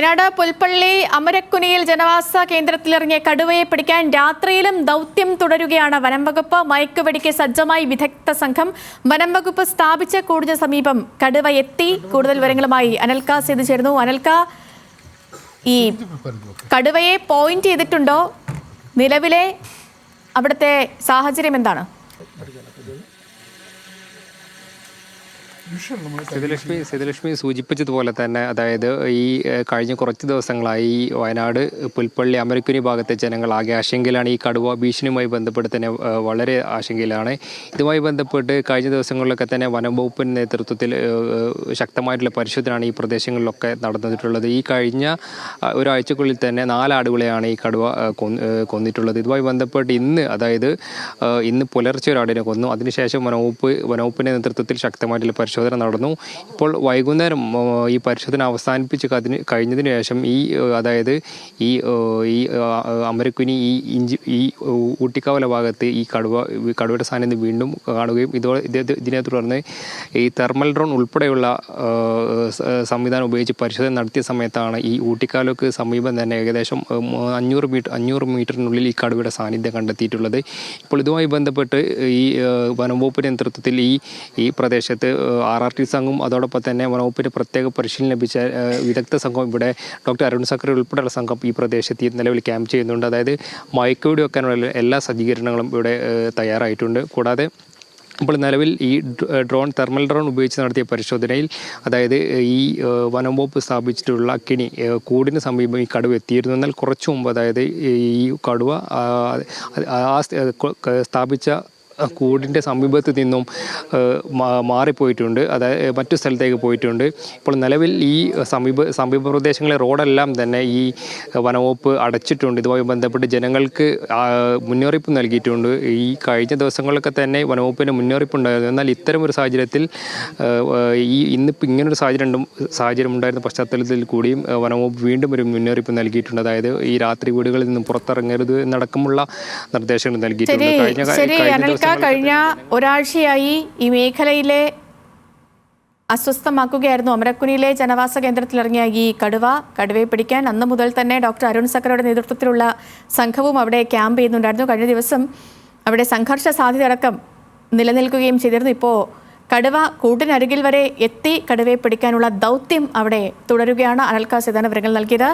വയനാട് പുൽപ്പള്ളി അമരക്കുനിയിൽ ജനവാസ കേന്ദ്രത്തിലിറങ്ങിയ കടുവയെ പിടിക്കാൻ രാത്രിയിലും ദൗത്യം തുടരുകയാണ് വനംവകുപ്പ്. മയക്കുവെടിക്ക് സജ്ജമായി വിദഗ്ധ സംഘം. വനംവകുപ്പ് സ്ഥാപിച്ച കൂടിന് സമീപം കടുവ എത്തി. കൂടുതൽ വിവരങ്ങളുമായി അനൽക സേതു ചേരുന്നു. അനൽക, ഈ കടുവയെ പോയിന്റ് ചെയ്തിട്ടുണ്ടോ? നിലവിലെ അവിടുത്തെ സാഹചര്യം എന്താണ്? സേതുലക്ഷ്മി സൂചിപ്പിച്ചതുപോലെ തന്നെ, അതായത് ഈ കഴിഞ്ഞ കുറച്ച് ദിവസങ്ങളായി ഈ വയനാട് പുൽപ്പള്ളി അമരക്കുനി ഭാഗത്തെ ജനങ്ങൾ ആകെ ആശങ്കയിലാണ്. ഈ കടുവ ഭീഷണിയുമായി ബന്ധപ്പെട്ട് തന്നെ വളരെ ആശങ്കയിലാണ്. ഇതുമായി ബന്ധപ്പെട്ട് കഴിഞ്ഞ ദിവസങ്ങളിലൊക്കെ തന്നെ വനംവകുപ്പിൻ്റെ നേതൃത്വത്തിൽ ശക്തമായിട്ടുള്ള പരിശോധനയാണ് ഈ പ്രദേശങ്ങളിലൊക്കെ നടന്നിട്ടുള്ളത്. ഈ കഴിഞ്ഞ ഒരാഴ്ചക്കുള്ളിൽ തന്നെ 4 ആടുകളെയാണ് ഈ കടുവ കൊന്നിട്ടുള്ളത്. ഇതുമായി ബന്ധപ്പെട്ട് ഇന്ന് പുലർച്ചെ ഒരാടിനെ കൊന്നു. അതിനുശേഷം വനംവകുപ്പിൻ്റെ നേതൃത്വത്തിൽ ശക്തമായിട്ടുള്ള പരിശോധന നടന്നു. ഇപ്പോൾ വൈകുന്നേരം ഈ പരിശോധന അവസാനിപ്പിച്ച് കഴിഞ്ഞതിന് ശേഷം ഈ അമരക്കുനി ഈ ഊട്ടിക്കാവല ഭാഗത്ത് ഈ കടുവയുടെ സാന്നിധ്യം വീണ്ടും കാണുകയും ഇതിനെ തുടർന്ന് ഈ തെർമൽ ഡ്രോൺ ഉൾപ്പെടെയുള്ള സംവിധാനം ഉപയോഗിച്ച് പരിശോധന നടത്തിയ സമയത്താണ് ഈ ഊട്ടിക്കാവലക്ക് സമീപം തന്നെ ഏകദേശം 500 മീറ്ററിനുള്ളിൽ ഈ കടുവയുടെ സാന്നിധ്യം കണ്ടെത്തിയിട്ടുള്ളത്. ഇപ്പോൾ ഇതുമായി ബന്ധപ്പെട്ട് ഈ വനംവകുപ്പിൻ്റെ നേതൃത്വത്തിൽ ഈ പ്രദേശത്ത് RRT സംഘം, അതോടൊപ്പം തന്നെ വനംവകുപ്പിൻ്റെ പ്രത്യേക പരിശീലനം ലഭിച്ച വിദഗ്ധ സംഘം, ഇവിടെ ഡോക്ടർ അരുൺ സക്കറി ഉൾപ്പെടെയുള്ള സംഘം ഈ പ്രദേശത്ത് നിലവിൽ ക്യാമ്പ് ചെയ്യുന്നുണ്ട്. അതായത് മയക്കുവെടി വെക്കാനുള്ള എല്ലാ സജ്ജീകരണങ്ങളും ഇവിടെ തയ്യാറായിട്ടുണ്ട്. കൂടാതെ ഇപ്പോൾ നിലവിൽ ഈ തെർമൽ ഡ്രോൺ ഉപയോഗിച്ച് നടത്തിയ പരിശോധനയിൽ ഈ വനംവകുപ്പ് സ്ഥാപിച്ചിട്ടുള്ള കൂടിന് സമീപം ഈ കടുവ എത്തിയിരുന്നു. എന്നാൽ കുറച്ചു മുമ്പ് ഈ കടുവ സ്ഥാപിച്ച കൂടിൻ്റെ സമീപത്ത് നിന്നും മാറിപ്പോയിട്ടുണ്ട്. അതായത് മറ്റു സ്ഥലത്തേക്ക് പോയിട്ടുണ്ട്. ഇപ്പോൾ നിലവിൽ ഈ സമീപ പ്രദേശങ്ങളിലെ റോഡെല്ലാം തന്നെ ഈ വനംവകുപ്പ് അടച്ചിട്ടുണ്ട്. ഇതുമായി ബന്ധപ്പെട്ട് ജനങ്ങൾക്ക് മുന്നറിയിപ്പ് നൽകിയിട്ടുണ്ട്. ഈ കഴിഞ്ഞ ദിവസങ്ങളിലൊക്കെ തന്നെ വനംവകുപ്പിൻ്റെ മുന്നറിയിപ്പ് ഉണ്ടായിരുന്നു. എന്നാൽ ഇത്തരമൊരു സാഹചര്യത്തിൽ ഇന്നിപ്പോൾ ഇങ്ങനൊരു സാഹചര്യം ഉണ്ടായിരുന്ന പശ്ചാത്തലത്തിൽ കൂടിയും വനംവകുപ്പ് വീണ്ടും ഒരു മുന്നറിയിപ്പ് നൽകിയിട്ടുണ്ട്. അതായത് ഈ രാത്രി വീടുകളിൽ നിന്നും പുറത്തിറങ്ങരുത് എന്നടക്കമുള്ള നിർദ്ദേശങ്ങൾ നൽകിയിട്ടുണ്ട്. കഴിഞ്ഞ ഒരാഴ്ചയായി ഈ മേഖലയിലെ അസ്വസ്ഥമാക്കുകയായിരുന്നു അമരക്കുനിയിലെ ജനവാസ കേന്ദ്രത്തിലിറങ്ങിയ ഈ കടുവയെ പിടിക്കാൻ അന്ന് മുതൽ തന്നെ ഡോക്ടർ അരുൺ സക്കറിയുടെ നേതൃത്വത്തിലുള്ള സംഘവും അവിടെ ക്യാമ്പ് ചെയ്യുന്നുണ്ടായിരുന്നു. കഴിഞ്ഞ ദിവസം അവിടെ സംഘർഷ സാധ്യതയടക്കം നിലനിൽക്കുകയും ചെയ്തിരുന്നു. ഇപ്പോൾ കടുവ കൂട്ടിനരികിൽ വരെ എത്തി കടുവയെ പിടിക്കാനുള്ള ദൗത്യം അവിടെ തുടരുകയാണ്. അനൽക സേതാണ് വിവരങ്ങൾ നൽകിയത്.